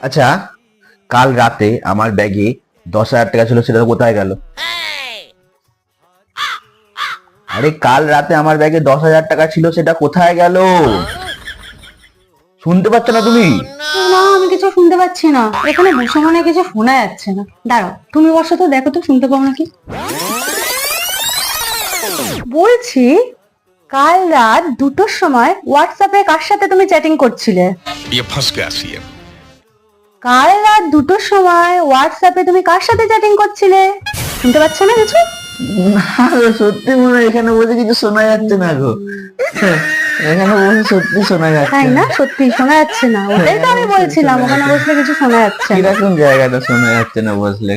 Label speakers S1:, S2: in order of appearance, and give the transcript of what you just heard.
S1: আচ্ছা, কাল রাতে আমার ব্যাগে 10,000 টাকা ছিল, সেটা কোথায় গেল? আরে কাল রাতে আমার ব্যাগে 10,000 টাকা ছিল, সেটা কোথায় গেল? শুনতে পাচ্ছ না তুমি?
S2: না, আমি কিছু শুনতে পাচ্ছি না। এখানে বসে মনে হয় কিছু শোনা যাচ্ছে না। দাঁড়াও, তুমি বসো তো, দেখো তো শুনতে পাও নাকি। বলছি, কাল রাত 2টোর সময় হোয়াটসঅ্যাপে কার সাথে তুমি চ্যাটিং করছিলে?
S3: ये फंस गया सीएम।
S2: কাল রাত 2টোর সময় হোয়াটসঅ্যাপে তুমি কার সাথে চ্যাটিং করছিলে? শুনতে পাচ্ছ না কিছু?
S1: না গো, সত্যি মনে হয় এখানে বসে কিছু শোনা যাচ্ছে না গো। এখানে বসে সত্যি শোনা যাচ্ছে
S2: তাই
S1: না।
S2: না? সত্যি শোনা যাচ্ছে না, ওটাই তো আমি বলছিলাম, ওখানে বসলে কিছু শোনা যাচ্ছে না।
S1: কিরকম জায়গাটা শোনা যাচ্ছে না বসলে?